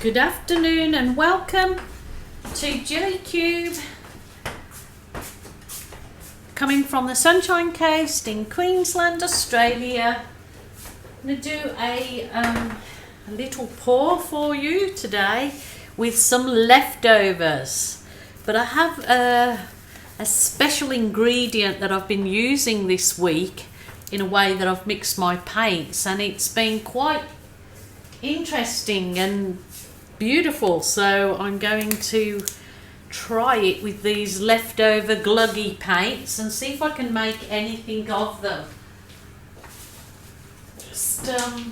Good afternoon and welcome to gillykube, coming from the Sunshine Coast in Queensland, Australia. I'm going to do a little pour for you today with some leftovers, but I have a special ingredient that I've been using this week in a way that I've mixed my paints, and it's been quite interesting and beautiful, so I'm going to try it with these leftover gluggy paints and see if I can make anything of them. Just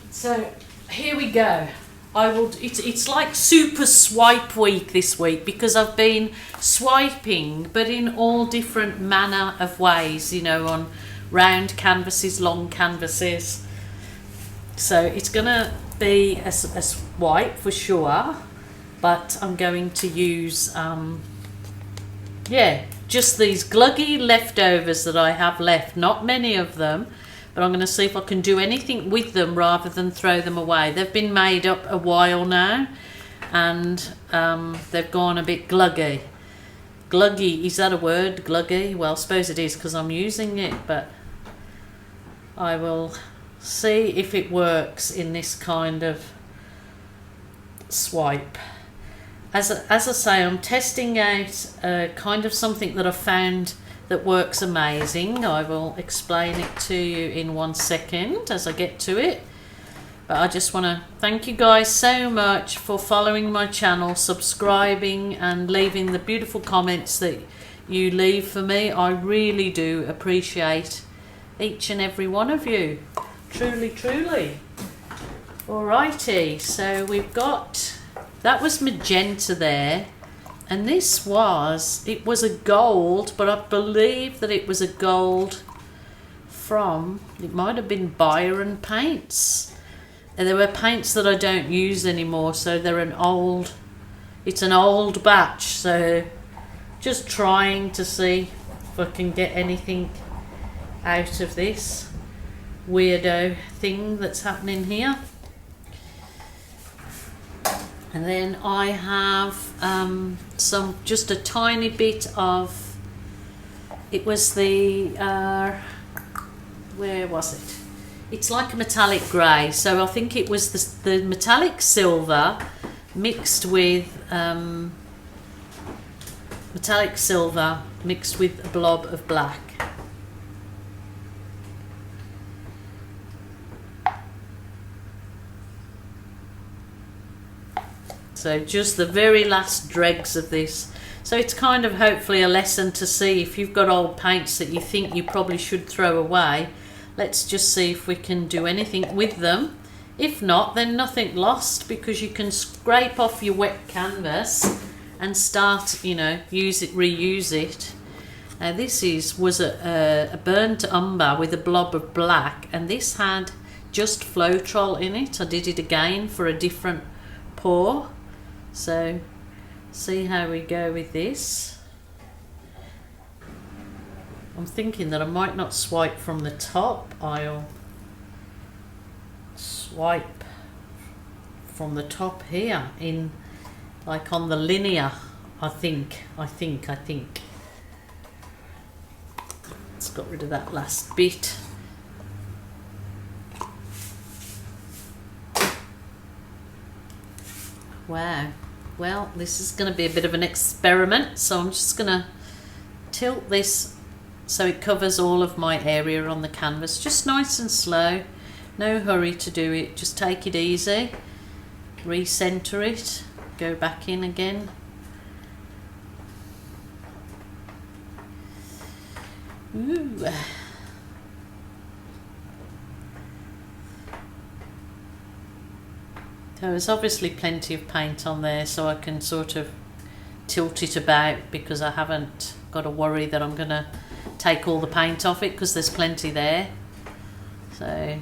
so here we go. It's like super swipe week this week because I've been swiping, but in all different manner of ways, you know, on round canvases, long canvases. So it's gonna be a swipe for sure, but I'm going to use just these gluggy leftovers that I have left, not many of them, but I'm going to see if I can do anything with them rather than throw them away. They've been made up a while now, and they've gone a bit gluggy. Gluggy, is that a word, gluggy? Well, I suppose it is because I'm using it, but I will see if it works in this kind of swipe. As I say, I'm testing out kind of something that I found that works amazing. I will explain it to you in 1 second as I get to it. But I just want to thank you guys so much for following my channel, subscribing and leaving the beautiful comments that you leave for me. I really do appreciate each and every one of you. Truly. Alrighty, so we've got, that was magenta there, and this was, it was a gold, but I believe that it was a gold from, it might have been Byron paints, and there were paints that I don't use anymore, so they're it's an old batch, so just trying to see if I can get anything out of this weirdo thing that's happening here. And then I have just a tiny bit of, it was the where was it, it's like a metallic grey, so I think it was the metallic silver mixed with a blob of black. So just the very last dregs of this. So it's kind of hopefully a lesson to see if you've got old paints that you think you probably should throw away. Let's just see if we can do anything with them. If not, then nothing lost, because you can scrape off your wet canvas and start, you know, reuse it. Now this was a burnt umber with a blob of black, and this had just Floetrol in it. I did it again for a different pour. So see how we go with this. I'm thinking that I might not swipe from the top, I'll swipe from the top here, in like on the linear, I think. Let's get rid of that last bit. Wow, well, this is going to be a bit of an experiment, so I'm just going to tilt this so it covers all of my area on the canvas, just nice and slow, no hurry to do it, just take it easy, recenter it, go back in again. Ooh. There's obviously plenty of paint on there, so I can sort of tilt it about, because I haven't got to worry that I'm going to take all the paint off it, because there's plenty there. So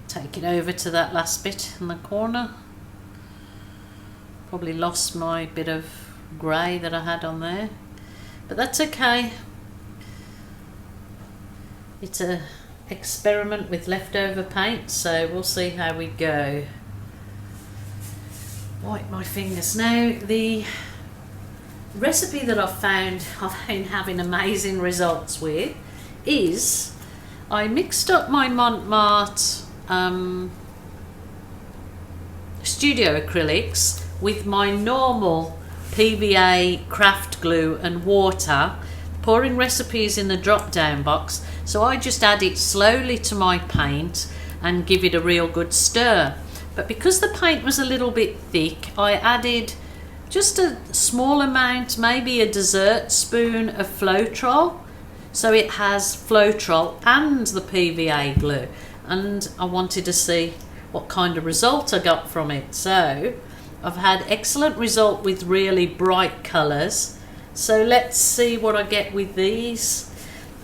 take it over to that last bit in the corner. Probably lost my bit of grey that I had on there, but that's okay. It's a experiment with leftover paint, so we'll see how we go. Wipe my fingers. Now, the recipe that I've found I've been having amazing results with is I mixed up my Mont studio acrylics with my normal PVA craft glue and water. Pouring recipes in the drop down box, so I just add it slowly to my paint and give it a real good stir. But because the paint was a little bit thick, I added just a small amount, maybe a dessert spoon of Floetrol, so it has Floetrol and the PVA glue, and I wanted to see what kind of result I got from it. So I've had excellent result with really bright colours. So let's see what I get with these.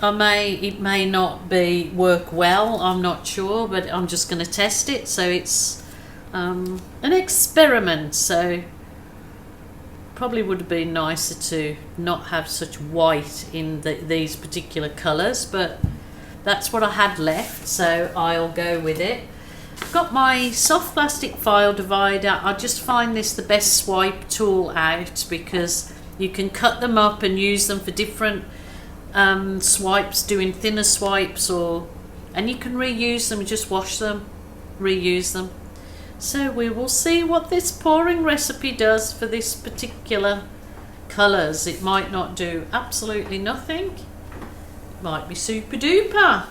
It may not work well, I'm not sure, but I'm just going to test it. So it's an experiment, so probably would have been nicer to not have such white in these particular colours, but that's what I had left, so I'll go with it. I've got my soft plastic file divider. I just find this the best swipe tool out because you can cut them up and use them for different swipes, doing thinner swipes, and you can reuse them, just wash them, reuse them. So we will see what this pouring recipe does for this particular colours. It might not do absolutely nothing. It might be super duper.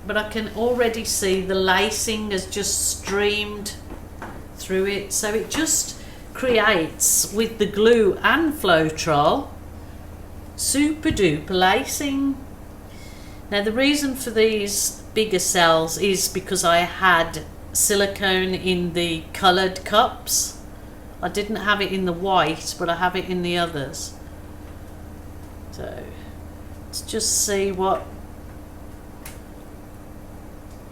But I can already see the lacing has just streamed through it. So it just creates, with the glue and Floetrol, super duper lacing. Now the reason for these bigger cells is because I had silicone in the coloured cups. I didn't have it in the white, but I have it in the others. So let's just see what,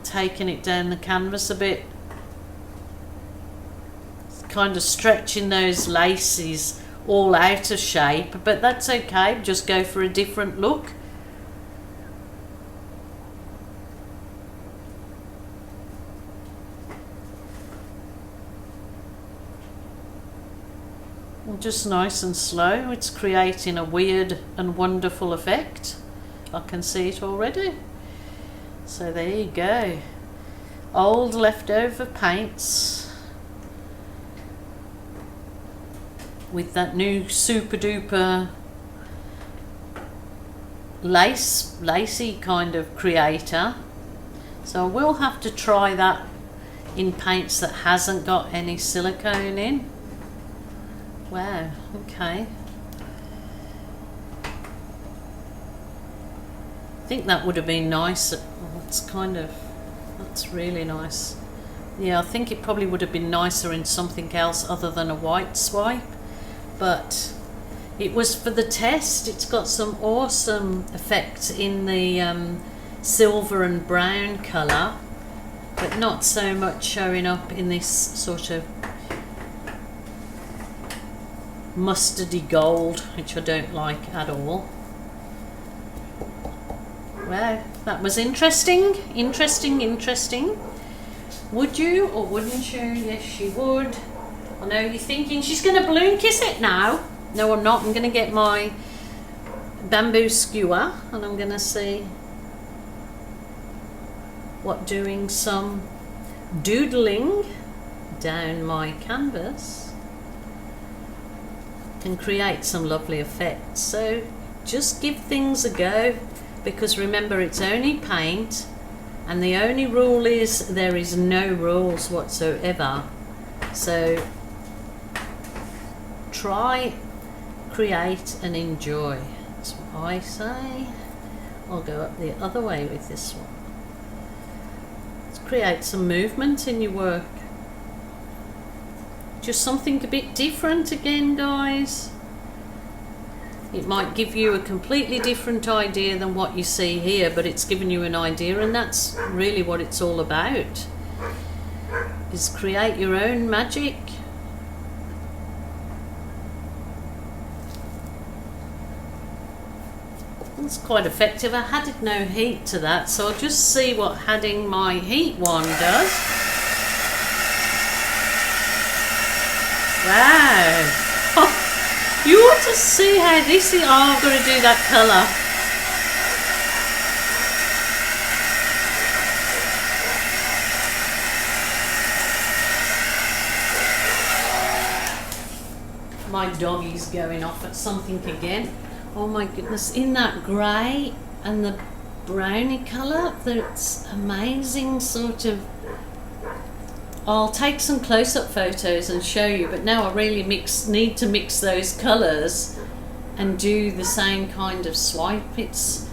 taking it down the canvas a bit, kind of stretching those laces all out of shape, but that's okay, just go for a different look. Just nice and slow, it's creating a weird and wonderful effect. I can see it already. So there you go, old leftover paints with that new super duper lacy kind of creator. So I will have to try that in paints that hasn't got any silicone in. Wow, okay. I think that would have been nice. That's really nice. Yeah, I think it probably would have been nicer in something else other than a white swipe. But it was for the test. It's got some awesome effects in the silver and brown colour, but not so much showing up in this sort of mustardy gold, which I don't like at all. Well, that was interesting. Would you or wouldn't you? Yes, you would. I know you're thinking she's going to balloon kiss it now. No, I'm not. I'm going to get my bamboo skewer and I'm going to see what doing some doodling down my canvas can create some lovely effects. So just give things a go, because remember, it's only paint, and the only rule is there is no rules whatsoever. So try, create and enjoy. That's what I say. I'll go up the other way with this one. Let's create some movement in your work. Just something a bit different again, guys. It might give you a completely different idea than what you see here, but it's given you an idea, and that's really what it's all about, is create your own magic. It's quite effective. I added no heat to that, so I'll just see what adding my heat one does. Wow. You ought to see how this is. Oh, I'm going to do that colour. My doggy's going off at something again. Oh my goodness, in that grey and the browny colour, that's amazing sort of. I'll take some close-up photos and show you, but now I really need to mix those colours and do the same kind of swipe. It's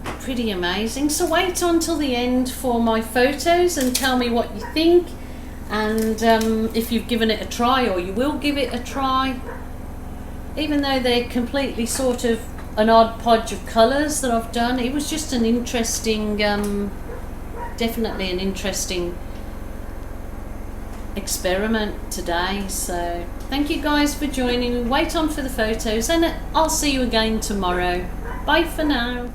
pretty amazing. So wait until the end for my photos and tell me what you think, and if you've given it a try, or you will give it a try. Even though they're completely sort of an odd podge of colours that I've done, it was just an interesting, definitely an interesting experiment today. So thank you guys for joining me. Wait on for the photos, and I'll see you again tomorrow. Bye for now.